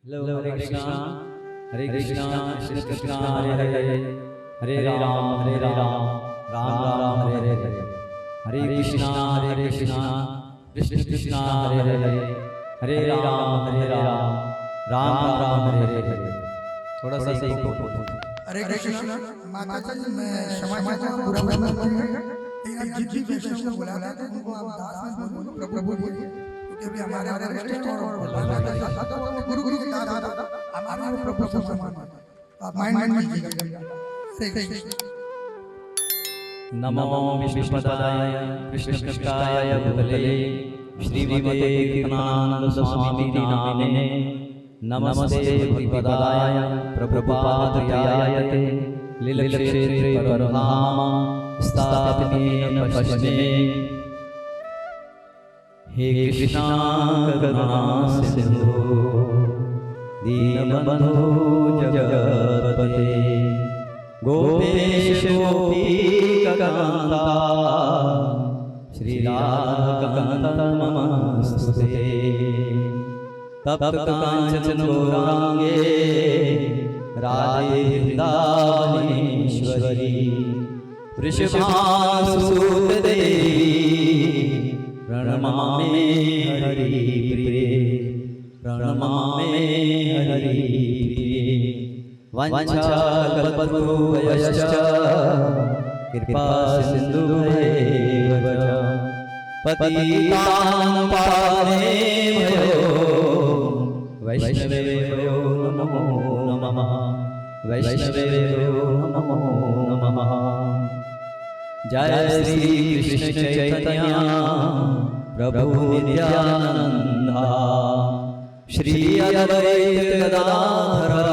Hello हरे कृष्णा कृष्ण कृष्ण हरे हरे हरे राम राम राम हरे हरे हरे कृष्णा कृष्ण कृष्ण हरे हरे हरे राम राम हरे हरे। थोड़ा सा सही बोलो। हरे कृष्ण। माता जी मैं क्षमा चाहता हूं, बुरा मत मानिएगा। जितनी वैष्णव को बुलाना था उनको आप दास में बोलो, प्रभु बोलिए, क्योंकि अभी हमारे वरिष्ठ और गुरु गुरु के दादा हमारे प्रभु समान है। आप माइंड कीजिएगा। हरे कृष्ण। नमो विष्णुपदाय कृष्णकृष्णाय भूतले श्रीमते कीर्तनानंद स्वामी नामिने नमस्ते भक्तिपदाय प्रभुपादयायते लीलक्षेत्रे परमधाम स्थापितेन पश्चिमे। हे कृष्णा करुणा सिंधु दीनबंधो जगत्पते गोपेश गोपीकान्ता श्री राधाकान्त नमस्ते। तप्त कांचन गौरांगे राधे वृंदावनेश्वरी वृषभानुसुत देवी प्रणमामि हरिप्रिये प्रणमामि हरिप्रिये। वंशाकल्पतरुभ्यश्च कृपा सिन्धुभ्येव च पतितानां पावनेभ्यो वैष्णवेभ्यो नमो नमः वैष्णवेभ्यो नमो नमः। जय श्री कृष्ण चैतन्य प्रभु नित्यानंद श्री अद्वैत गदाधर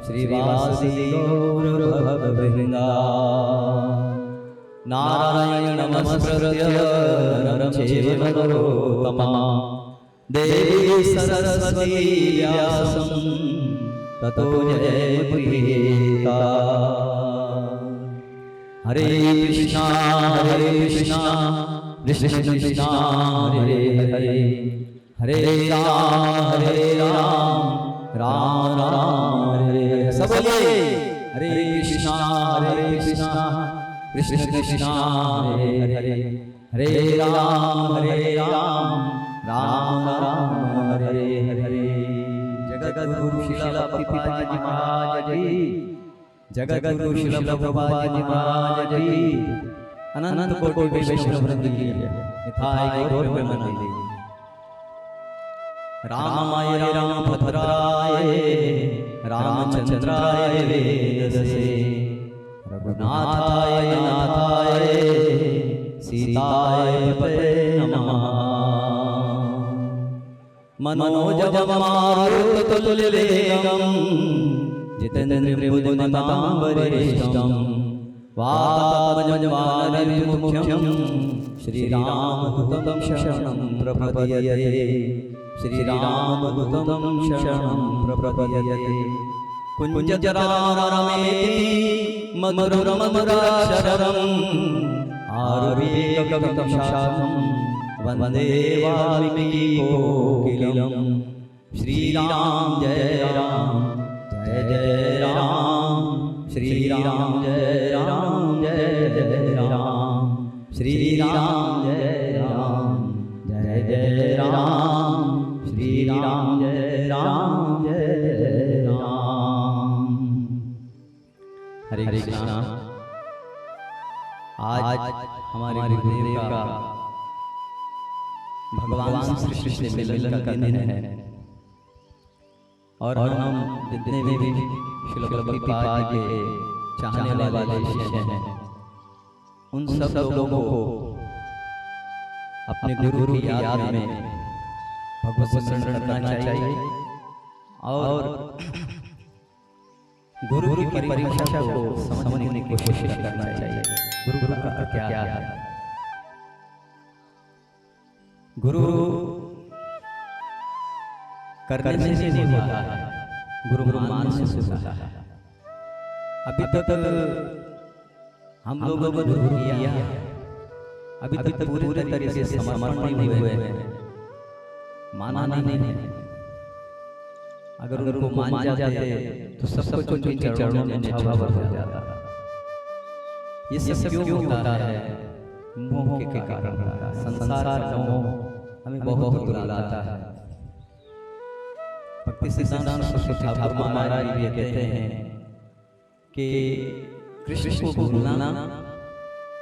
श्रीवासदि गौर भक्तवृंदा। नारायण नमस्कृत्य नरं चैव नरोत्तमं देवी सरस्वती व्यासं ततो जयमुदीरयेत्। हरे कृष्णा कृष्ण कृष्ण हरे हरे हरे राम राम हरे हरे। सब बोलिए हरे कृष्णा कृष्ण कृष्ण हरे हरे हरे राम राम हरे हरे। जगत गुरु शिला प्रभुपाद महाराज की, जगत गुरु शिला प्रभुपाद महाराज की, अनंत कोटि वैष्णव वृंद की यथाय गौर प्रेमानंदी। रामाय रामभद्राय रामचंद्राय वेदसे रघुनाथाय नाथाय सीताय पते नमः। मनोजवं मारुततुल्यवेगं जितेन्द्रियं बुद्धिमतां वरिष्ठं वातात्मजं वानरविमुख्यं श्रीरामदूतं शरणं प्रपद्ये श्रीरामदूतं शरणं प्रपद्ये। कुञ्जजरारमेति मधुरं मधुराक्षरम् आरुह्यकवितं शाखं वन्दे वाल्मीकिकोकिलं। श्रीराम जय राम जय जय राम श्रीराम जय राम जय जय राम श्रीराम जय राम जय जय राम श्रीराम जय राम जय राम। हरे कृष्णा। आज हमारे गुरुदेव का भगवान श्री कृष्ण से मिलन का दिन है और हम जितने भी श्रील प्रभुपाद के चाहने वाले शिष्य हैं उन सब लोगों को अपने गुरु की याद में भगवत स्मरण करना चाहिए और गुरु की परिभाषा को समझने की कोशिश करना चाहिए। गुरु का अर्थ क्या है? गुरु करने से नहीं होता है, गुरु मानने से होता है। अभी तक हम लोगों को गुरु किया, अभी तक पूरे तरीके से समर्पण नहीं हुए हैं, माना नहीं है। अगर उनको मान जाते तो सब कुछ उनके चरणों में न्यौछावर हो जाता। ये सब क्यों होता है? मोह के कारण होता है। संसार का मोह हमें बहुत रुलाता है। भक्ति सिद्धांत सरस्वती ठाकुर महाराज ये कहते हैं कि कृष्ण को भूलना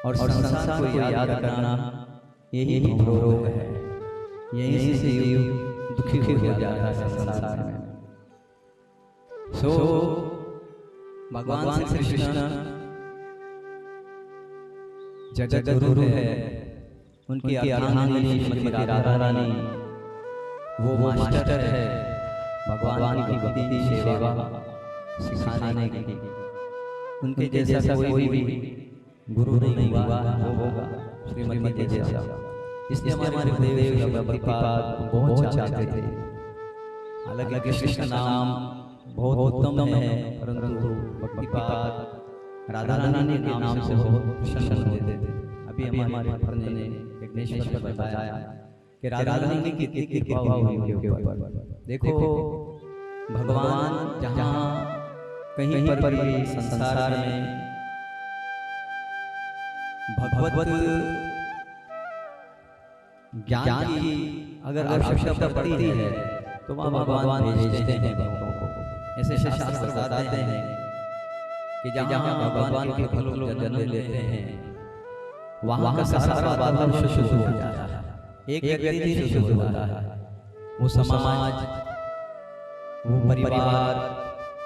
और संसार को याद करना यही रोग है। यहीं से दुखी हो जाता है संसार में। सो भगवान श्री कृष्ण जगत गुरु है। उनकी अर्धांगिनी श्रीमती राधा रानी वो मास्टर है भगवान की भक्ति सेवा सिखाने की। उनके जैसा कोई भी गुरु नहीं हुआ होगा श्रीमती जैसा। इसलिए हमारे गुरुदेव भक्तिपाद बहुत चाहते थे। हालांकि कृष्ण का नाम बहुत उत्तम है, परंतु भक्तिपाद राधा रानी के नाम से बहुत प्रसन्न होते थे। अभी हमारे भरने ने विघ्नेश्वर पर बताया कि राधा रानी की कितनी कृपा हुई उनके ऊपर। देखो भगवान जहाँ कहीं पर भी संसार में भगवत ज्ञान की अगर आवश्यकता पड़ती है तो वहाँ भगवान भेजते हैं भक्तों को। ऐसे शास्त्र बताते हैं कि जहाँ भगवान के भक्त लोग जन्म लेते हैं वहाँ का सारा वातावरण शुद्ध हो जाता है। एक व्यक्ति शुद्ध होता है, वो समाज, वो परिवार,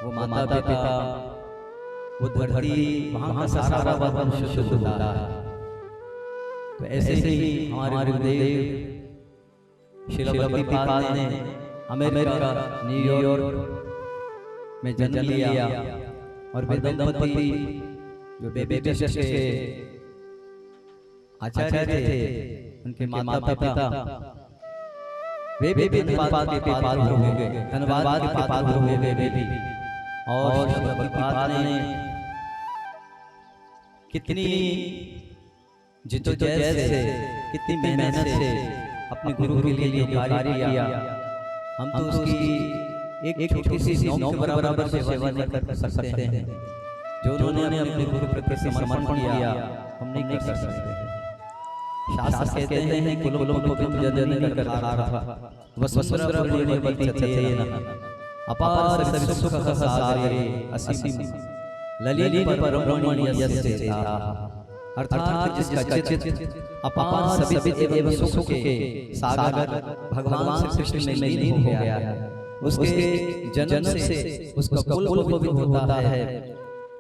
वो माता पिता, वो धरती, वहाँ का सारा वातावरण शुद्ध होता है। तो ऐसे ही हमारे गुरुदेव श्री भक्तिपाद ने अमेरिका न्यूयॉर्क में जन्म लिया और वे दंपति जो बेबे के आचार्य थे, उनके माता पिता वे भी धन्यवाद के पात्र हो गए, धन्यवाद के पात्र हो गए वे भी। और भक्तिपाद ने कितनी जिद्दोजहद से, कितनी मेहनत से अपने गुरु के लिए कार्य किया। हम तो उसकी एक छोटी सी नौ बराबर सेवा नहीं कर सकते हैं। जो उन्होंने अपने गुरु के प्रति समर्पण किया हम नहीं कर सकते। शास्त्र कहते हैं कि कुलों को जन कर था वसुंधरा पुण्यवती चेतना अपार सुख सागरे असीम ललित परब्रह्मण्य यस्य अर्थात जिसका चित्त अपार सभी एवं सुख के सागर भगवान श्री कृष्ण में लीन हो गया है, उसके जन्म से उसका कुल पवित्र होता है,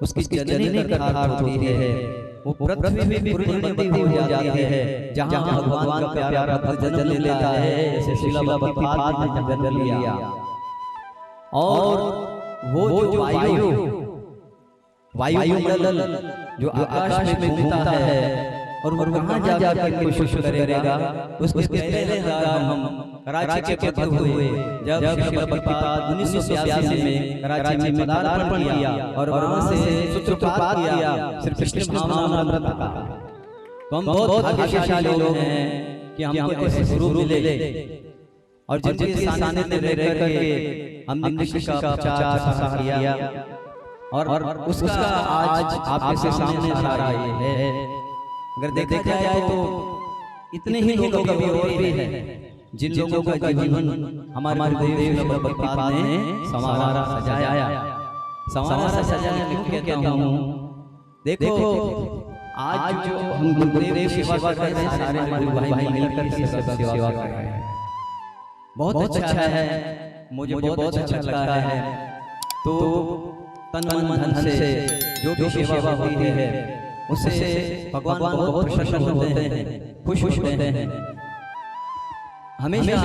उसकी जननी करतार होती है, वो पृथ्वी में पुण्यवती हो जाती है जहाँ भगवान का प्यारा भक्त जन्म लेता है। जैसे श्रील भक्तिपाद ने जन्म लिया। और वो जो वायुमंडल जो आकाश में घूमता है और वो कहाँ जाकर कोशिश करेगा, उसके पहले हम कराची के पद हुए जब श्री भक्तिपाद 1982 में कराची में पदार्पण किया और वहाँ से सूत्रपात किया श्री कृष्ण भावनामृत का। तो हम बहुत भाग्यशाली लोग हैं कि हमको ऐसे गुरु मिले और जिनके सानिध्य में रह करके हमने कृष्ण का प्रचार किया। और उसका आज आपके सामने आ रहा है। अगर देखा जाए तो इतने ही लोग कभी और भी हैं जिन लोगों का जीवन हमारे गुरुदेव भक्तिपाद ने संवारा सजाया क्यों कहता हूँ। देखो आज जो हम गुरुदेव सेवा कर रहे हैं, सारे हमारे भाई मिलकर सेवा कर रहे हैं, बहुत अच्छा है, मुझे बहुत अच्छा लगता है। तो तन मन धन से जो भी सेवा होती है उससे भगवान बहुत प्रसन्न होते हैं, खुश होते हैं। हमेशा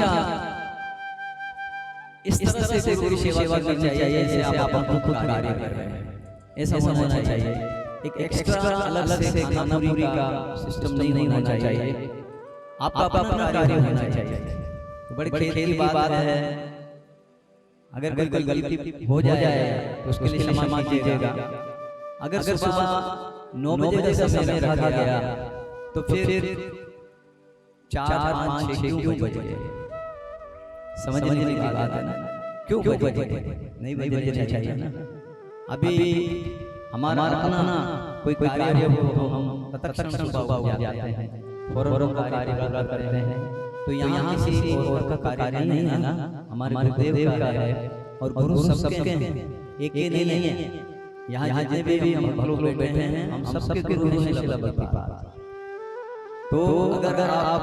इस तरह से गुरु सेवा करनी चाहिए जैसे आप खुद कार्य कर रहे हैं, ऐसा होना चाहिए। एक एक्स्ट्रा अलग से खाना पूरी का सिस्टम नहीं होना चाहिए, आपका अपना कार्य होना चाहिए। तो बड़ी खेल की बात है, अगर कोई गलती हो जाए तो उसके लिए क्षमा कीजिएगा। अगर सुबह 9 बजे का समय रखा गया तो फिर 4, 5, 6 क्यों बजे? समझने की बात है ना। क्यों बजे नहीं बजने चाहिए ना। अभी हमारा अपना कोई कार्य हो तो हम तत्क्षण सुबह उठ जाते हैं, फौरन का कार्य पूरा करते हैं। तो यहाँ किसी और का कार्य नहीं है ना, हमारे गुरुदेव का है। और गुरु सबके हैं, एक ही नहीं है। यहाँ जितने भी हम लोग बैठे हैं, हम सबके गुरु हैं श्रील भक्तिपाद। तो अगर आप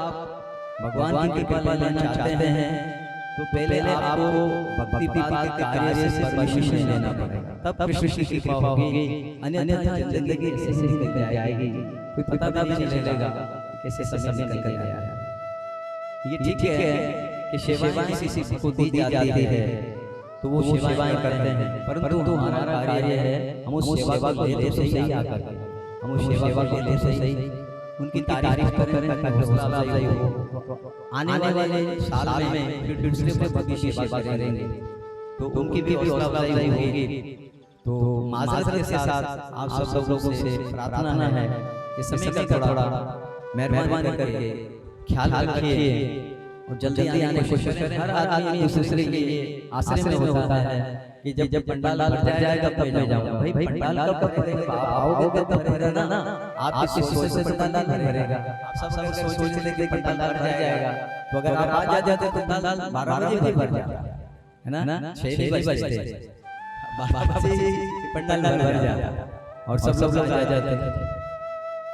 भगवान की कृपा लेना चाहते हैं तो पहले आपको भक्तिपाद के कार्य से परमिशन लेना पड़ेगा, तब कृष्ण की कृपा होगी। अन्यथा जिंदगी ऐसे ही निकल जाएगी, कोई पता भी नहीं चलेगा कैसे समय निकल गया है। ये ठीक है कि सेवाएं किसी को दी जाती है तो वो सेवाएं करते हैं, परंतु हमारा कार्य है हम उस सेवा को लेते से ही आकर हम उस सेवा को लेते से ही उनकी तारीफ करें ताकि हौसला अफजाई हो। आने वाले साल में फिर दूसरे भक्ति की सेवा करेंगे तो उनकी भी हौसला अफजाई होगी। तो माजरत के साथ आप सब लोगों से प्रार्थना है कि समय का थोड़ा मेहरबानी करके ख्याल रखिए और जल्दी आने की कोशिश करें। हर आदमी दूसरे के आश्रय में होता है कि जब पंडाल भर जाएगा तब मैं जाऊंगा। भाई पंडाल कब भरेगा? आओगे तब भरेगा ना। आप किसी सोच से पंडाल नहीं भरेगा, आप सब सोच ले कि पंडाल भर जाएगा। तो अगर आप आ जाते तो पंडाल 12 बजे भर जाता है ना, 6 बजे पंडाल भर जाता और सब लोग आ जाते हैं।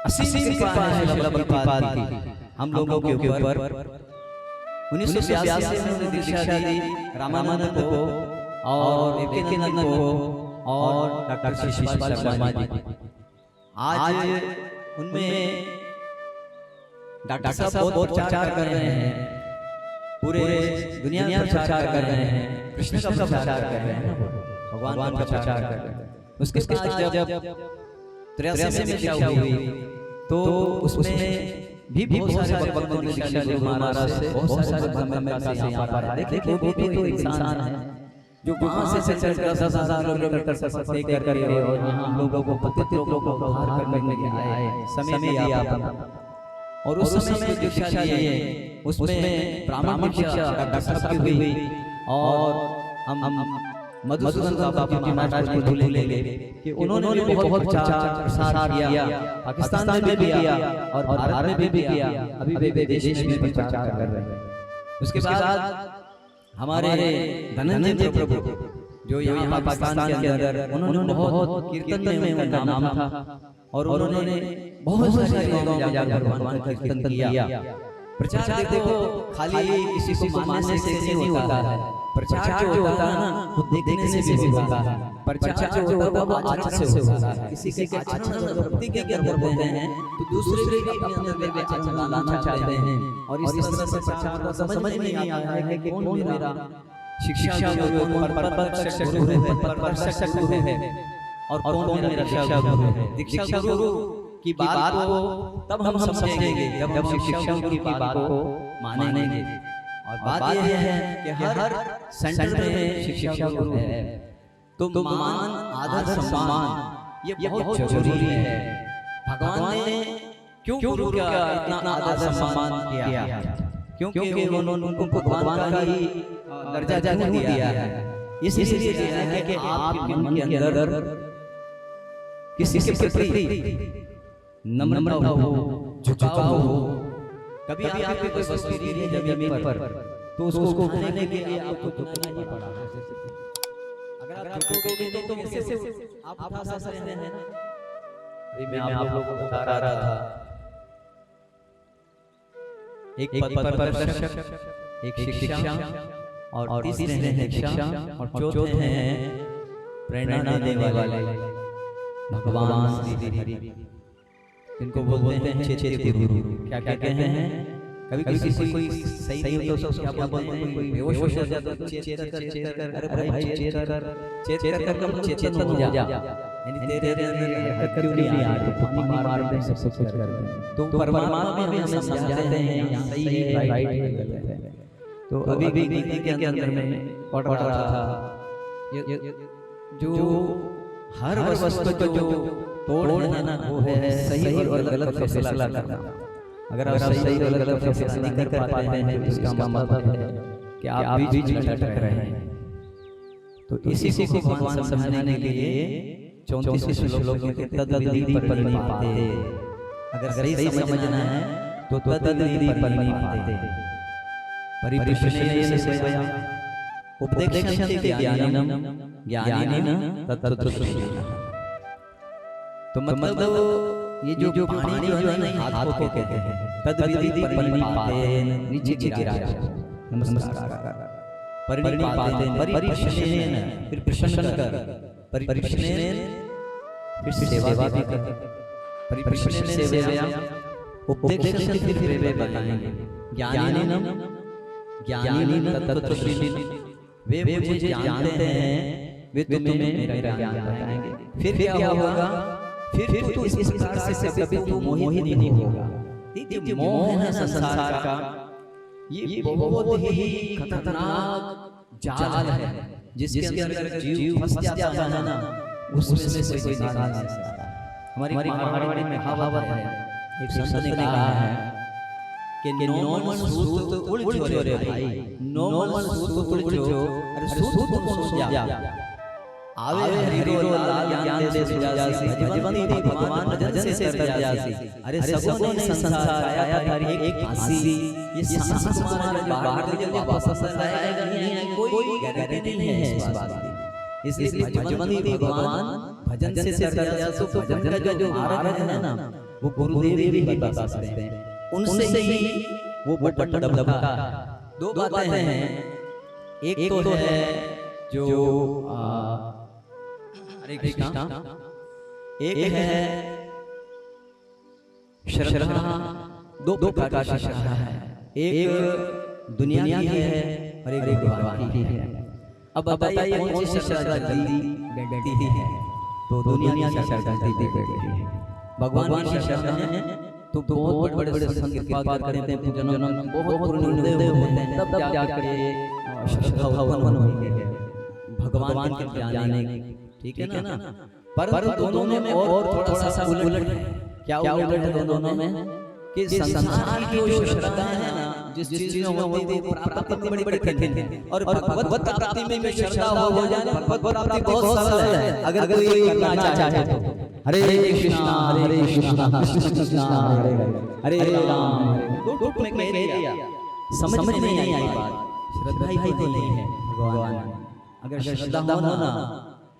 असीम कृपा है श्रील भक्तिपाद की हम लोगों के ऊपर। 1982 में उन्होंने दीक्षा दी रामानंद को और एकेनंद को और डॉक्टर शिशपाल शर्मा जी को। आज उनमें डॉक्टर साहब बहुत प्रचार कर रहे हैं, पूरे दुनिया में प्रचार कर रहे हैं, कृष्ण का प्रचार कर रहे हैं, भगवान का प्रचार कर रहे हैं। उसके बाद जब 83 में दीक्षा हुई तो उसमें भी बहुत सारे भक्तों ने दीक्षा ली महाराज से। बहुत सारे भक्त से यहाँ पर आए। देखिए वो भी तो इंसान है जो वहाँ से चल कर 10,000 किलोमीटर सफर करके और यहाँ हम लोगों को पतित लोगों को बाहर करने के लिए आए, समय दिया आपने। और उस समय दीक्षा लिए उसमें ब्राह्मण दीक्षा डॉक्टर साहब की हुई और हम मधुसूदन बाबा जी महाराज को भूले ले कि उन्होंने भी बहुत प्रचार किया, पाकिस्तान में भी किया और भारत में भी किया, अभी भी विदेश में भी प्रचार कर रहे हैं। उसके बाद हमारे धनंजय प्रभु जो यहाँ पाकिस्तान के अंदर, उन्होंने बहुत कीर्तन में उनका नाम था और उन्होंने बहुत सारे गाँव में जाकर भगवान का कीर्तन किया। प्रचार देखो खाली किसी को मानने से नहीं होता है, प्रचार जो होता है ना वो देखने से भी होता है। प्रचार जो होता है वो आचरण से होता है। किसी के आचरण भक्ति के अंदर होते हैं तो दूसरे भी अपने अंदर में आचरण लाना चाहते हैं। और इस तरह से प्रचार को समझ में नहीं आता है कि कौन मेरा शिक्षा गुरु है, परपरक गुरु है, परपरक गुरु है और कौन मेरा दीक्षा गुरु है। दीक्षा गुरु की बात को तब हम समझेंगे जब हम शिक्षा गुरु की बात को मानेंगे। और बात यह है कि हर सेंटर में शिक्षा गुरु है तो मान आदर सम्मान ये बहुत जरूरी है। भगवान ने क्यों गुरु का इतना आदर सम्मान किया है? क्योंकि उन्होंने उनको भगवान का ही दर्जा दिया है। इसलिए दिया है कि आपके मन के अंदर किसी के प्रति नम्रता हो, झुकाव हो। कभी आपके कोई वस्तु गिरी जमीन पर तो उसको उठाने के लिए आपको झुकना ही पड़ा। अगर आप झुकोगे तो कैसे आप उठा सकते हैं? अभी मैं आप लोगों को बता रहा था, एक पथ एक शिक्षा और तीसरे हैं दीक्षा और चौथे हैं प्रेरणा देने वाले भगवान श्री हरि, इनको बोलते हैं चेत गुरु। क्या कहते हैं? कभी किसी कोई सही नहीं होता तो क्या बोलते हैं? कोई बेहोश हो जाता तो चेत कर, अरे भाई चेत कर चेतन हो जा, यानी तेरे अंदर हरकत क्यों नहीं आ रही? पानी मार दे सब कुछ कर दे। तो परमात्मा में हमें समझाते हैं सही है राइट है गलत है। तो अभी गीता के अंदर में पढ़ रहा था जो हर वस्तु को जो तोड़ना ना वो है सही और गलत फैसला करना। अगर आप सही और गलत फैसला नहीं कर पाते हैं तो इसका मतलब है कि आप बीच में लटक रहे हैं। तो इसी को भगवान समझाने के लिए 34 श्लोक में तद्विधि परिणीपाते, अगर सही समझना है तो तद्विधि परिणीपाते, परिप्रश्नेन सेवया उपदेक्षन्ते ज्ञानिनं ज्ञानिनं तत्तत्त्वदर्शिनः। तो मतलब ये जो पानी जो है ना हाथ को कहते हैं, तद्विधि परिणीपाते, नीचे गिराया, नमस्कार, परिणीपाते, परिप्रश्नेन, फिर प्रश्न कर, परिप्रश्नेन, फिर सेवा भी कर, परिप्रश्नेन सेवया उपदेक्षन्ते, फिर वे बताएंगे, ज्ञानिनं ज्ञानिनं तत्तत्त्वदर्शिनः, वे मुझे जानते हैं, वे तुम्हें मेरा ज्ञान बताएंगे। फिर क्या होगा? फिर तू इस प्रकार से कभी तू मोहित नहीं होगा। ये मोह है ना संसार का, ये बहुत ही खतरनाक जाल है, जिसके अंदर जीव फंस जाता है ना, उसमें से कोई निकाल नहीं सकता। हमारी मारवाड़ी में कहावत है, एक संत ने कहा है कि नॉर्मल सूत उलझो रे भाई, नॉर्मल सूत उलझो, अरे सूत कौन सूझा? आवे हरिरो लाल ज्ञान दे सुजासी, भजवंती भगवान भजन से तर जासी। अरे सबों ने संसार आया थारी एक फांसी, ये सांस तुम्हारा बाहर निकल वापस आएगा नहीं, कोई गारंटी नहीं है इस बात की। इसलिए भजवंती भगवान भजन से तर जासी, तो भजन का जो मार्ग है ना, वो गुरुदेव भी बता सकते हैं, उनसे ही वो बटन दबाता। दो बातें हैं, एक तो है जो हरे कृष्णा, एक है श्रद्धा, दो प्रकार की श्रद्धा है, एक दुनिया की है और एक भगवान की है। अब बताइए कौन सी श्रद्धा जल्दी बैठती है? तो दुनिया की श्रद्धा जल्दी बैठती है। भगवान की श्रद्धा है तो बहुत बड़े बड़े संत कृपा करते हैं, पूजन बहुत पुण्य होते हैं, तब जाकर ये श्रद्धा उत्पन्न होती है भगवान के जाने की, ठीक है ना। पर दोनों में और थोड़ा सा उलट है। क्या उलट है दोनों में? कि संसार की जो श्रद्धा है ना, जिस चीज में होती है वो प्राप्ति बड़ी कठिन है, और भगवत प्राप्ति में भी श्रद्धा हो जाए, भगवत प्राप्ति बहुत सरल है अगर कोई करना चाहे तो। हरे कृष्णा हरे कृष्णा कृष्ण कृष्णा हरे हरे राम, दो में कह दिया, समझ नहीं आई बात, श्रद्धा ही नहीं है भगवान। अगर श्रद्धा हो ना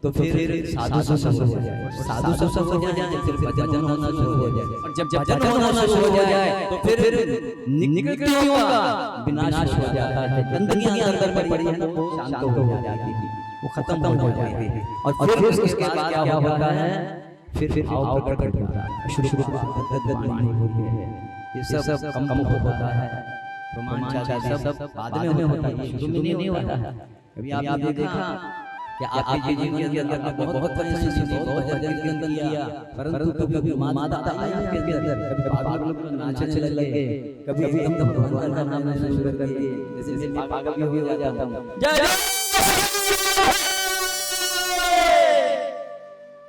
तो फिर साधु संग हो जाए, साधु संग हो जाए, फिर भजन होना शुरू हो जाए, और जब भजन होना शुरू हो जाए तो फिर निकल क्यों होगा? विनाश हो जाता है, गंदगी अंदर पड़ी है ना, वो शांत हो जाती है, वो खत्म हो जाती है। और फिर उसके बाद क्या होता है? फिर भाव प्रकट होता है, शुरू वाणी होती है, ये सब कम होता है, रोमांच सब बाद में होता है, शुरू में नहीं होता है। कभी आपने देखा कि आपके जीवन के अंदर आपने बहुत भजन सुने, बहुत भजन कीर्तन किया, परंतु कभी माता आई आपके अंदर, कभी पागल लोग नाचने लगे, कभी एकदम भगवान का नाम लेना शुरू कर दिए, जैसे मैं पागल भी हो जाता हूं। जय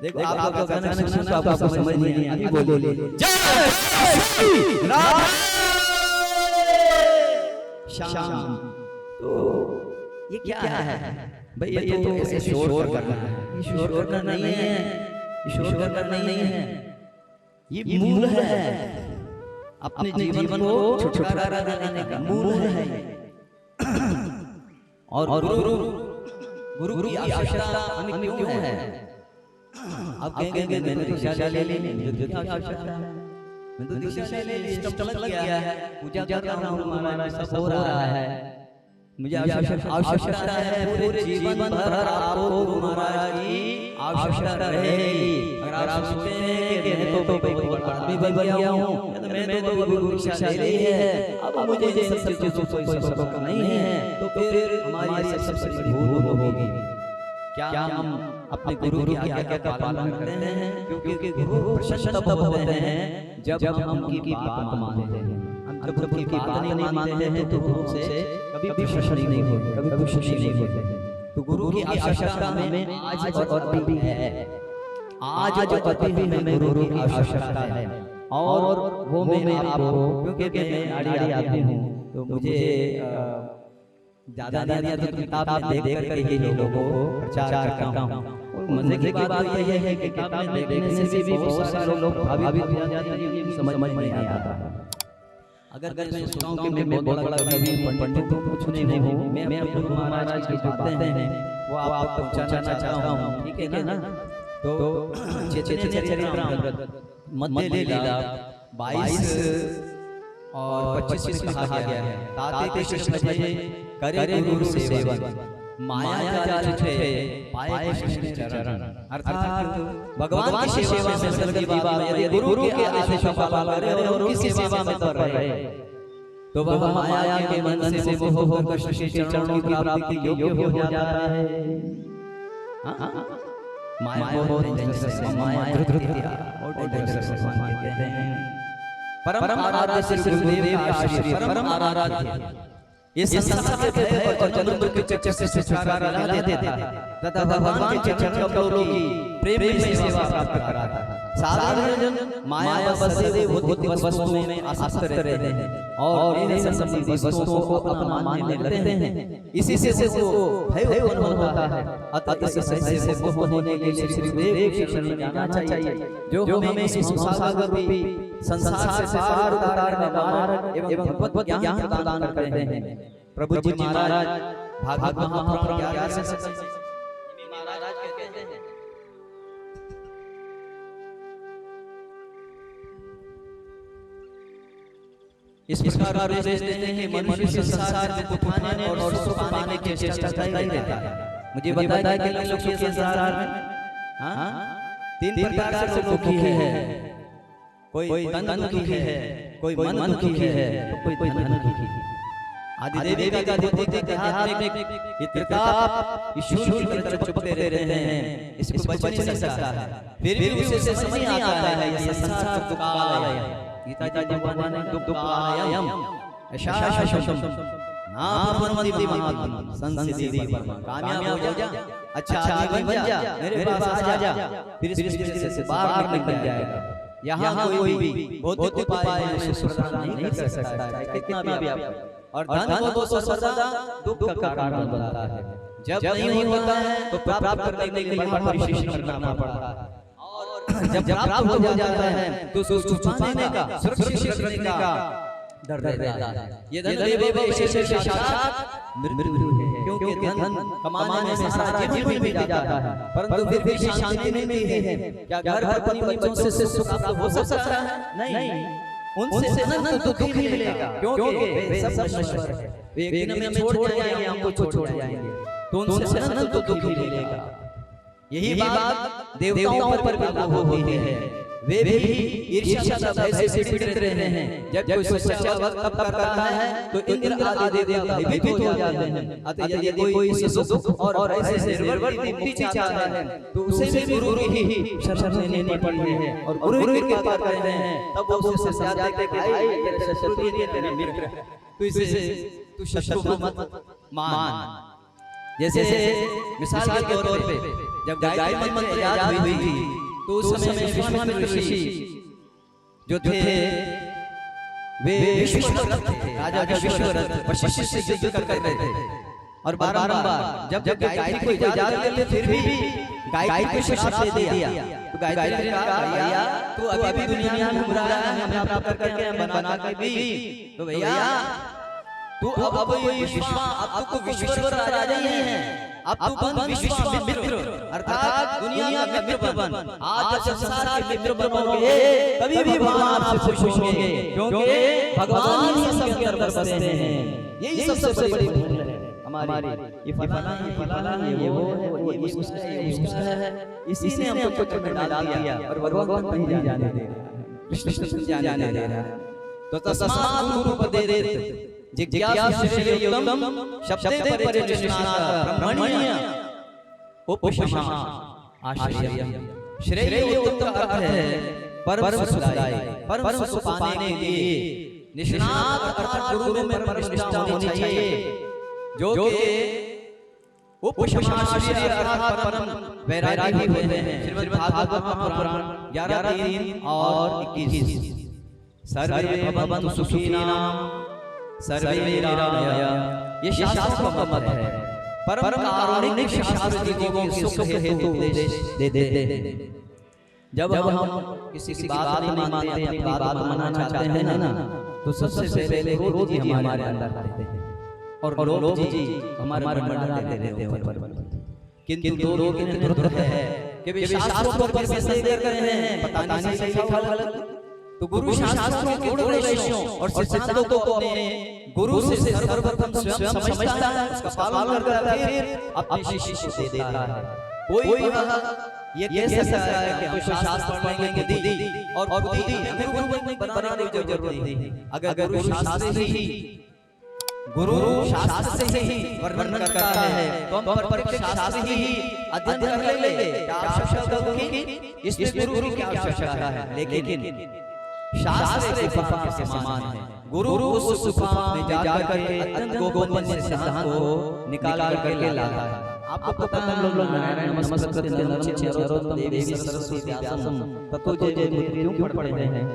देखो आप लोग गाना सुन तो आपको समझ नहीं आती, बोलिए जय श्री राम श्याम। तो ये क्या है भाई? ये तो ऐसे शोर करना है, ये शोर करना नहीं है, ये शोर करना नहीं है, ये मूल है अपने जीवन को छुटकारा दिलाने का मूल है। और गुरु की आवश्यकता हमें क्यों है? आप कहेंगे मैंने तो शिक्षा ले ली, मुझे क्या आवश्यकता है? मैं तो शिक्षा ले ली, स्टमक किया है, पूजा कर रहा हूं, महाराज सब हो रहा है, मुझे आवश्यकता है पूरे जीवन भर आपको गुरु महाराज की आवश्यकता रहेगी। अगर आप सोचते हैं कि मैं तो आदमी बन गया हूं, मैं तो गुरु की शिक्षा ले ली है, अब मुझे ये सब चीजों कोई सबक नहीं है, तो फिर हमारी सबसे बड़ी भूल होगी। क्या हम अपने गुरु की आज्ञा का पालन करते हैं? क्योंकि गुरु प्रसन्न तब होते हैं जब हम उनकी बात मानते हैं। हम जब उनकी बात नहीं मानते हैं तो गुरु से कभी प्रसन्न नहीं होते, कभी खुश नहीं होते। तो गुरु की आवश्यकता हमें आज और अभी है, आज और अभी हमें गुरु की आवश्यकता है। और वो मैं आपको, क्योंकि मैं आड़ी आदमी हूँ, तो मुझे ज्यादा नहीं तो किताब में देख करके ही लोगों को प्रचार करता हूँ। और मजे की बात यह है कि किताब में देखने से भी बहुत सारे लोग प्रभावित हो जाते हैं, ये समझ नहीं आता। अगर मैं सोचता हूँ कि मैं बहुत बड़ा कवि पंडित हूँ, कुछ नहीं हूँ, मैं अपने गुरु महाराज की जो बातें हैं वो आप तक पहुँचाना चाहता हूँ, ठीक है ना। तो चैतन्य चरितामृत मध्य लीला 22 और 25 में कहा गया है, ताते कृष्ण भजे करे गुरु सेवन, माया जाल छूटे पाए कृष्ण चरण। अर्थात भगवान की सेवा में सर्वजीवा यदि गुरु के आदेशों का पालन करे और उनकी सेवा में तत्पर रहे तो वह माया के मन से मोह होकर कृष्ण के चरणों की प्राप्ति के योग्य हो जाता है। माया बहुत डेंजरस है, माया धृतिया बहुत डेंजरस है कहते हैं। परम आराध्य श्री गुरुदेव का आश्रय परम आराध्य ये संसार के भय और चंद्र के चक्कर से छुटकारा देता तथा भगवान के चरण कमलों की प्रेम में सेवा प्राप्त कराता है। साधारण जन माया बसे भौतिक वस्तुओं में आसक्त रहते हैं और इन्हीं संबंधी वस्तुओं को अपना मानने लगते हैं, इसी से वो भय उत्पन्न होता है। अतः इस भय से मुक्त होने के लिए श्री गुरुदेव के शरण में जाना चाहिए, जो हमें इस संसार रूपी संसार से पार उतारने का मार्ग एवं भगवत ज्ञान प्रदान करते हैं। प्रभु जी महाराज भागवत महापुराण 11 से 27 में महाराज कहते हैं, इस प्रकार उपदेश देते हैं कि मनुष्य संसार में उठाने और सुख पाने की चेष्टा करता ही रहता है। मुझे बताया कि लोग के संसार में 3 प्रकार से लोग दुखी है, कोई तन दुखी है, कोई मन दुखी है, तो कोई धन दुखी है। आदि देवी का देते देहात में इत्ताप ईश्वर की तरफ चुपते रहते हैं, इसको बच नहीं सकता है। फिर भी उसे समझ नहीं आता है ये संसार दुखालय है। गीता जी भगवान ने दुखालयम शाश्वतम नापरमंति महात्मा संसिद्धि परमा, कामयाब हो जा, अच्छा आदमी बन जा, मेरे पास आ जा, फिर इस से बाहर निकल जाएगा। यहाँ कोई भी भौतिक उपाय प्रदान नहीं कर सकता है, कितना भी आप और धन हो तो सदा दुख का कारण बनता है। जब नहीं होता है तो प्राप्त करने के लिए बड़ा परिश्रम करना पड़ता है, और जब प्राप्त हो जाता है तो उसको छुपाने का, सुरक्षित रखने का डर रहता है। ये धन देव साक्षात मृत्यु है, क्योंकि धन कमाने में सारा जीवन बीत जाता है, परंतु फिर भी शांति नहीं मिलती है। क्या घर पर पत्नी बच्चों से सुख प्राप्त हो सकता है? नहीं, उनसे अनंत दुख मिलेगा, क्योंकि वे सब नश्वर है। एक दिन में छोड़ जाएंगे, हमको छोड़ जाएंगे, तो उनसे अनंत दुख मिलेगा। यही बात देवताओं पर भी लागू होती है। वे भी ईर्ष्या का भय से पीड़ित रहते हैं। जब कोई सच्चा भक्त तप करता है तो इंद्र आदि देवता भयभीत हो जाते हैं। अतः यदि कोई इस दुख और ऐसे निर्बल की मुक्ति चाहता है तो उसे भी गुरु ही शरण लेनी पड़ती है, और गुरु की कृपा करते हैं तब वो उसे समझाते कि भाई तेरे शत्रु नहीं, तेरे मित्र है, तो इसे तू शत्रु मत मान। जैसे मिसाल के तौर पे जब गायत्री मंत्र याद हुई थी तो उस समय विश्वामित्र ऋषि जो थे वे विश्वरथ थे, राजा विश्वरथ वशिष्ठ से युद्ध कर रहे थे, और बारंबार जब गायत्री को याद कर ले फिर भी गायत्री को श्राप दे दिया। तो गायत्री ने कहा भैया तू अभी भी दुनिया में घूम रहा है, हमें प्राप्त करके हम बना के भी, तो भैया तू अब तो विश्वरथ राजा ही है, अब तू बन विश्वामित्र, अर्थात दुनिया का मित्र बन। आज संसार के मित्र बनोगे तभी भी भगवान आपसे खुश होंगे, क्योंकि भगवान ही सबके अंदर बसते हैं। यही सबसे बड़ी भूल है हमारी। ये फलाना ये वो है, ये उसका है, इसी ने हमको चक्कर में डाल दिया और भगवान नहीं जाने दे रहा, कृष्ण जाने दे रहा है। तो तस्मात् गुरु उपदेशेत् जिज्ञासु श्रेयोत्तम शब्दे परिनिष्णात ब्रह्मण्य उपशमा आश्रयम्। श्रेयोत्तम का अर्थ है परम सुखदायी, परम सुख पाने के लिए निष्णात अर्थात गुरु में परनिष्ठा होनी चाहिए, जो कि उपशमा आश्रय अर्थात परम वैरागी होते हैं। श्रीमद् भागवत महापुराण 11:3 और 21। सर्वे भवन्तु सुखिनः सर्वैरामय, ये शास्त्रों का मत है। परम कारुणिक शास्त्र जीवों के सुख हेतु उपदेश दे देते हैं। जब हम किसी की बात नहीं मानते, अपनी बात मानना चाहते हैं ना, तो सबसे पहले क्रोध जी हमारे अंदर आते हैं और लोभ जी हमारे मन में डाल देते हैं। किंतु दो लोग नेतृत्व है कि वे शास्त्रों पर विश्वास कर रहे हैं, पता नहीं सही है गलत। तो गुरु शास्त्रों के गुण वैश्यों और सिद्धांतों को अपने गुरु से सर्वप्रथम स्वयं समझता है, उसका पालन करता है, फिर अपने शिष्य को दे देता है। कोई ये कह सकता है कि हम शास्त्र पढ़ेंगे दी और खुद ही हमें गुरु बनाने की जरूरत नहीं। अगर गुरु शास्त्र से ही वर्णन करता है तो हम प्रत्यक्ष शास्त्र ही अध्ययन कर लेंगे। क्या आवश्यकता होगी इसमें गुरु की आवश्यकता है, लेकिन शास्त्र एक गुफा के समान है। गुरु उस गुफा में जाकर के अत्यंत गोपनीय सिद्धांत को निकाल करके लाता है। आपको पता है हम लोग नारायण नमस्कृत्य नरं चैव नरोत्तमं देवीं सरस्वती व्यासं ततो जयमुदीरयं क्यों पढ़ते हैं?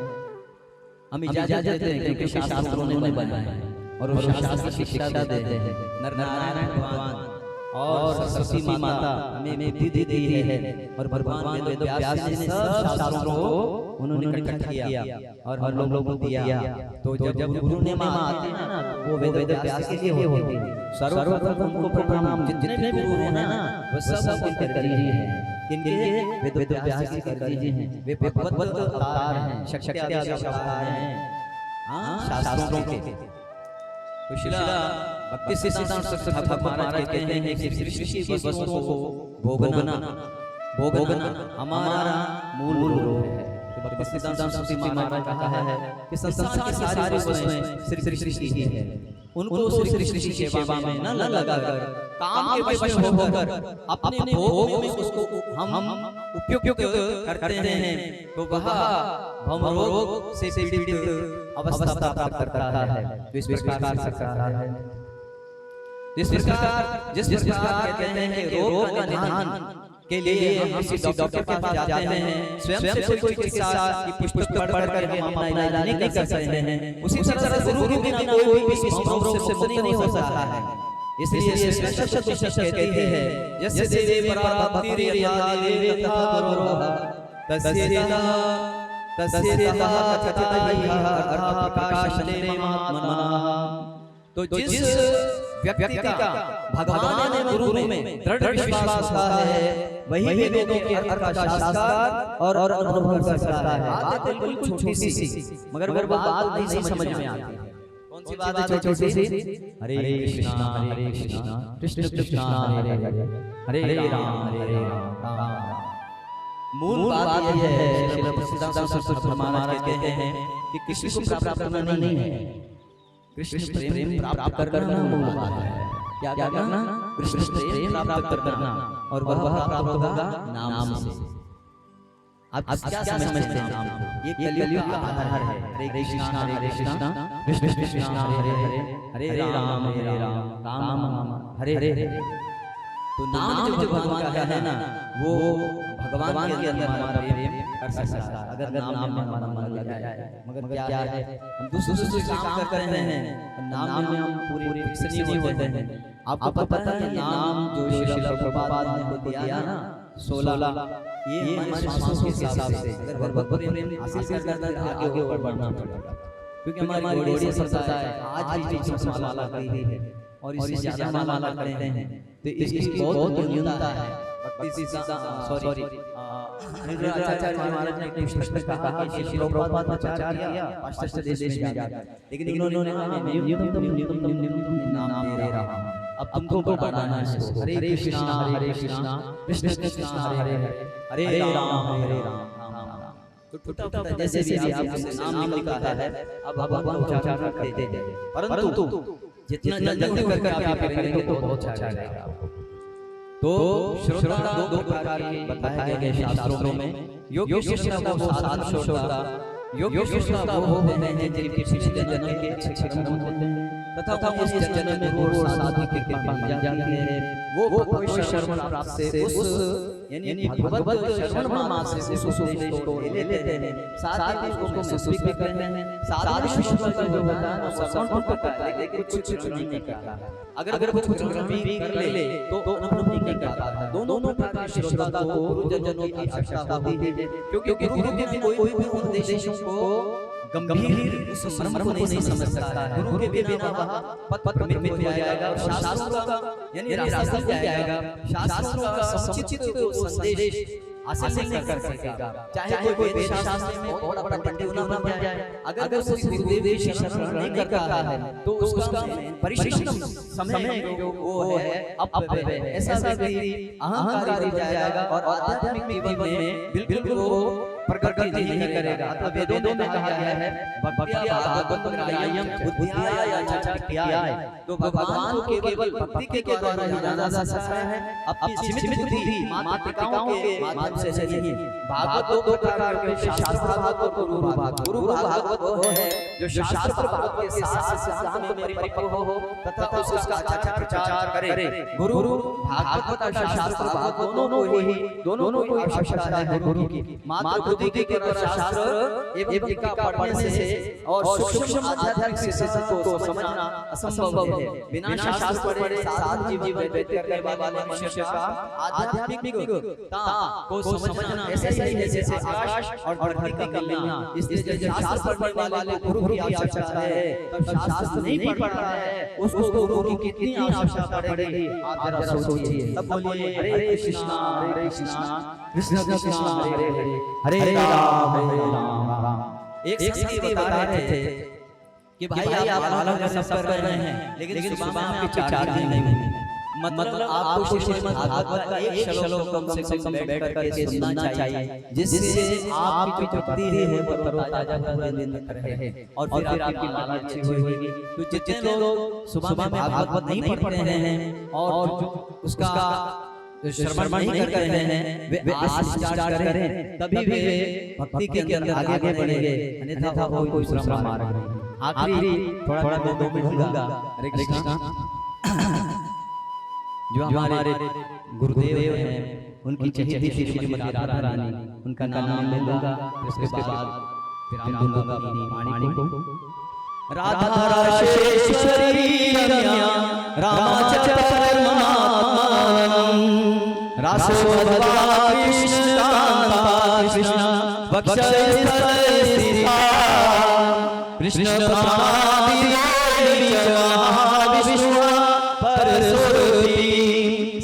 हम इजाजत देते हैं क्योंकि शास्त्रों ने बनाया है और वो शास्त्र शिक्षा देते हैं। नारायण भगवान और सरस्वती माता हमें बुद्धि दी है और भगवान वेद व्यास जी ने सब शास्त्रों को उन्होंने इकट्ठा किया और हम लोगों को दिया। तो जब गुरु ने माँ आती है ना, वो वेद व्यास के लिए होती है। सर्वप्रथम उनको प्रणाम। जितने भी गुरु हैं ना, वो सब उनके करीबी हैं। इनके वेद व्यास के करीबी हैं। वे भगवत अवतार हैं, शक्ति अवतार हैं, हाँ, शास्त्रों के। तो श्रील भक्ति सिद्धांत सरस्वती ठाकुर महाराज कहते हैं कि सृष्टि की वस्तुओं को भोगना हमारा मूल रोग है। भक्ति सिद्धांत सरस्वती महाराज कहा है कि संसार की सारी वस्तुएं सृष्टि की है, उनको सृष्टि की सेवा में न लगाकर काम के वश होकर अपने भोग में उसको हम उपयोग करते हैं, तो वह भवरोग से पीड़ित अवस्था प्राप्त करता है। तो इस प्रकार से करता है, जिस प्रकार कहते हैं कि रोग का निदान के लिए हम किसी डॉक्टर के पास जाते हैं, स्वयं से कोई चिकित्सा की पुस्तक पढ़ कर हम अपना इलाज नहीं कर सकते हैं, उसी तरह गुरु के बिना कोई भी इस रोग से मुक्त नहीं हो सकता है। इसलिए श्रेष्ठ कहती है, यस्य देवे परा भक्ति देवे तथा गुरुः तस्य देता कथयति अर्थात् प्रकाशने महात्मनः। तो जिस व्यक्ति का भगवान ने गुरु में दृढ़ विश्वास है, वही वेदों के अर्थ का साक्षात्कार और अनुभव कर सकता है। बात बिल्कुल छोटी सी, मगर वो बात नहीं समझ में आती है। कौन सी बात है छोटी सी? हरे कृष्णा कृष्ण कृष्ण हरे हरे, हरे राम राम राम। मूल बात यह है, श्री सिद्धांत सरस्वती महाराज कहते हैं कि कृष्ण को प्राप्त करना नहीं है, कृष्ण प्रेम प्राप्त करना मूल बात है। क्या करना? कृष्ण प्रेम प्राप्त करना, और वह प्राप्त होगा नाम से। आप क्या समझते हैं नाम को? ये कलयुग का आधार है। हरे कृष्णा कृष्ण कृष्ण हरे हरे, हरे राम राम राम हरे हरे। तो नाम जो भगवान का है ना, वो भगवान के अंदर हमारा प्रेम कर सकता है अगर नाम में हमारा मन लगा जाए। मगर क्या है, हम दूसरे काम कर रहे हैं, नाम में हम पूरे फिक्स नहीं होते हैं। आपको पता है नाम जो श्रील प्रभुपाद ने दिया ना 16, ये मन श्वासों के हिसाब से अगर भगवत प्रेम हासिल करना है आगे ऊपर बढ़ना पड़ेगा, क्योंकि हमारी बड़ी संप्रदाय है आज भी जो माला करती है और इससे ज्यादा माला करते हैं, तो इसकी बहुत न्यूनता है। भक्ति सॉरी आचार्य महाराज ने एक प्रश्न कहा कि श्रील प्रभुपाद ने प्रचार किया पाश्चात्य देश में जाकर, लेकिन इन्होंने कहा मैं न्यूनतम नाम दे रहा हूं, अब तुमको बढ़ाना है इसको। हरे कृष्णा कृष्ण कृष्ण हरे हरे, हरे राम राम राम। तो छोटा जैसे भी आपको नाम निकलता है, अब भगवान को उच्चारण करते हैं, परंतु जितना जल्दी करके आप करेंगे तो बहुत अच्छा रहेगा आपको। तो श्रोता दो प्रकार के बताए गए शास्त्रों में, योग्य श्रोता वो साधु श्रोता, योग्य श्रोता वो होते हैं जिनके पिछले जन्म के अच्छे कर्म होते हैं, तथा उस जन्म में गुरु और साधु की कृपा मिल जाती है। वो भगवत श्रवण प्राप्त से उस यानी भगवत श्रवण मास से उस उपदेश को ले लेते हैं, साथ ही उसको महसूस भी करते हैं। साधारण विश्वास का जो होता है वो श्रवण तो करता है लेकिन कुछ नहीं करता। अगर कुछ भी कर ले तो अनुभव नहीं कर पाता। दोनों प्रकार के श्रोता को गुरुजनों की आवश्यकता होती है, क्योंकि गुरु के कोई भी उपदेशों को गंभीर उस मर्म को नहीं समझ सकता है। गुरु के बिना वह पद मिट जाएगा और शास्त्रों का यानी रास्ता मिल जाएगा। शास्त्रों का समुचित संदेश हासिल नहीं कर सकेगा। चाहे कोई वेद शास्त्र में बहुत बड़ा पंडित ना बन जाए, अगर उस गुरुदेव की शरण नहीं करता है तो उसका परिश्रम समय जो वो है अपव्यय है। ऐसा व्यक्ति अहंकारी हो जाएगा और आध्यात्मिक जीवन में बिल्कुल वो प्रगति नहीं करेगा। अतः वेदों में कहा गया है भक्त्या भागवतम बुद्धिया चाचाक्याय, तो भगवान को केवल भक्ति के द्वारा ही जाना जा सकता है। अपनी सीमित बुद्धि मातृकाओं के माध्यम से नहीं। भागवत दो प्रकार के, शास्त्र भागवत और गुरु भागवत। गुरु भागवत वो है जो शास्त्र भागवत के साथ सिद्धांत में परिपक्व हो तथा उसका अच्छा प्रचार करे। गुरु भागवत और शास्त्र भागवत दोनों को आवश्यकता है गुरु की। मात्र बुद्धि के द्वारा शास्त्र एवं टीका पढ़ने से और सूक्ष्म आध्यात्मिक सिद्धांतों को समझना असंभव है। बिना शास्त्र पढ़े साध जीवन व्यतीत करने वाले मनुष्य का आध्यात्मिकता को समझना ऐसा ही है जैसे आकाश और धरती का मिलना। इसलिए जब शास्त्र पढ़ने वाले गुरु की आवश्यकता है, तब शास्त्र नहीं पढ़ रहा है उसको गुरु की कितनी आवश्यकता पड़ेगी आप जरा सोचिए। तब बोलिए हरे कृष्णा कृष्ण कृष्ण हरे हरे हरे राम राम। एक संस्कृति बता रहे थे कि भाई आप अलग अलग सफर कर रहे हैं लेकिन सुबह में आपकी चार्जिंग नहीं है। मतलब आपको श्रीमद् भागवत का एक श्लोक कम से कम बैठ करके सुनना चाहिए, जिससे आपकी जो भक्ति है वो तरोताजा पूरे दिन तक रहे और फिर आपकी लाली अच्छी होगी। तो जितने लोग सुबह में भागवत नहीं पढ़ते हैं और उसका श्रवण नहीं करते हैं वे आज स्टार्ट करें, तभी वे भक्ति के अंदर आगे बढ़ेंगे, अन्यथा वो कोई दूसरा मार्ग नहीं। आखिरी थोड़ा 2 मिनट लूंगा। हरे कृष्णा। जो हमारे गुरुदेव हैं उनकी चहेती श्रीमती राधा रानी, उनका नाम ले लूंगा, उसके बाद विराम दूंगा अपनी वाणी को। राधा राशेश्वरी रम्या रामाचरमात्मा रासोद्वा कृष्ण कांता कृष्ण वक्षस्थले स्थिता कृष्ण प्राणादि महाविष्णु परस्वरूपी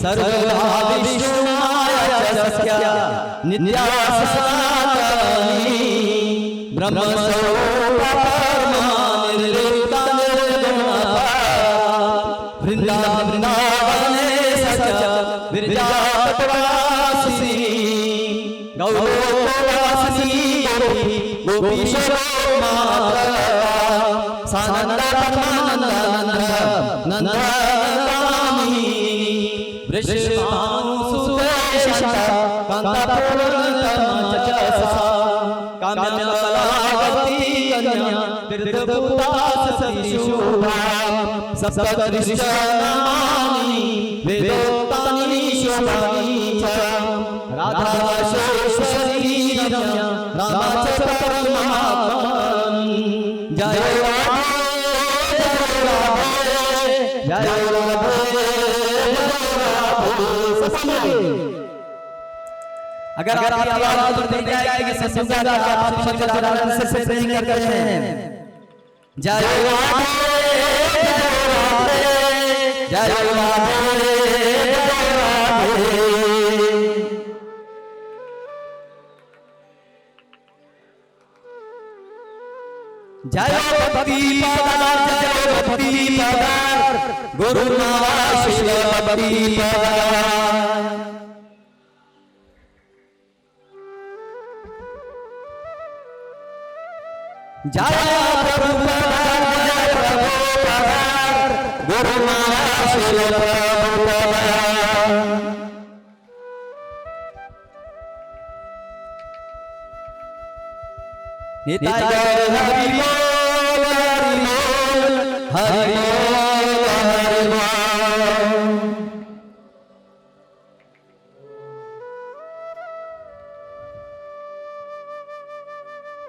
सर्वदा विष्णुमाया नित्या सनातनी ब्रह्मस्वरूपा परमा निर्लिप्ता निर्गुणा वृंदावने सच विरजापटवासिनी गौरवासिनी गोपीश्वरो माता सानंद परमानंद नंदनामी वृषभानु सुरेशा कांतापूर्णतमचसा काम्यकलावती कन्या तीर्थभूता सतीशोभा सप्तऋषिनामानि वेदोक्तानि शोभानि च राधाशेश्वरी रम्या रामाचरमात्मन् जय अगर आपकी आवाज दूर नहीं जाएगी संसदा का आप शंकराचार्य से प्रेम करते हैं। जय जय जय भक्ति पदार जय भक्ति पदार गुरु नारायण शिव भक्ति पदार। जय प्रभु पदार जय प्रभु पदार गुरु नारायण शिव प्रभु पदार। निताय हरि बोल हरि बोल हरि बोल।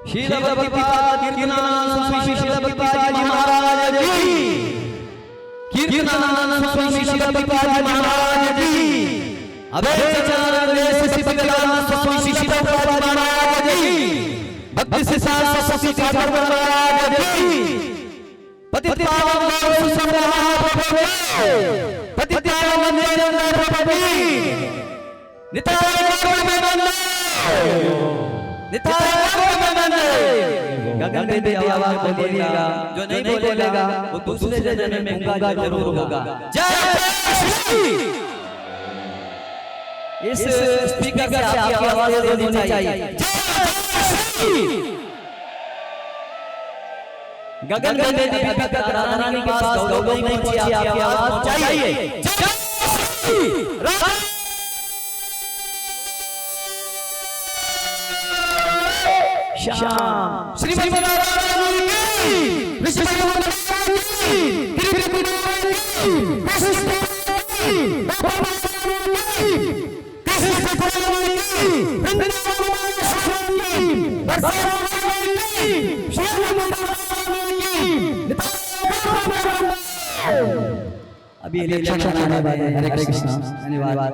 शील भक्तिपाद कीर्तनानंद स्वामी शील भक्तिपाद जी महाराज की कीर्तनानंद स्वामी शील भक्तिपाद जी महाराज की अबे सच्चिदानंद वेश सिद्धगलानंद स्वामी शील भक्तिपाद महाराज की भक्ति से साथ ससी ठाकुर महाराज की पतित पावन गौर संग्रह प्रभु पतित पावन मंदिर प्रभु निताय गौर में वंदे गगन में भी आवाज बोलेगा जो नहीं बोलेगा वो दूसरे जन्म में गूंगा जरूर होगा। जय इस स्पीकर से आपकी आवाज होनी चाहिए। गगन में भी अभी तक रानी के पास गौरव नहीं पहुंची, आपकी आवाज चाहिए। श्याम श्री नारायण की विष्णु नारायण की गिरिपति नारायण की वशिष्ठ की बाबा की कृष्ण नारायण की वृंदावन नारायण की बरसाना नारायण की श्याम नारायण की। अभी इलेक्शन आने वाले हैं। हरे कृष्ण। धन्यवाद।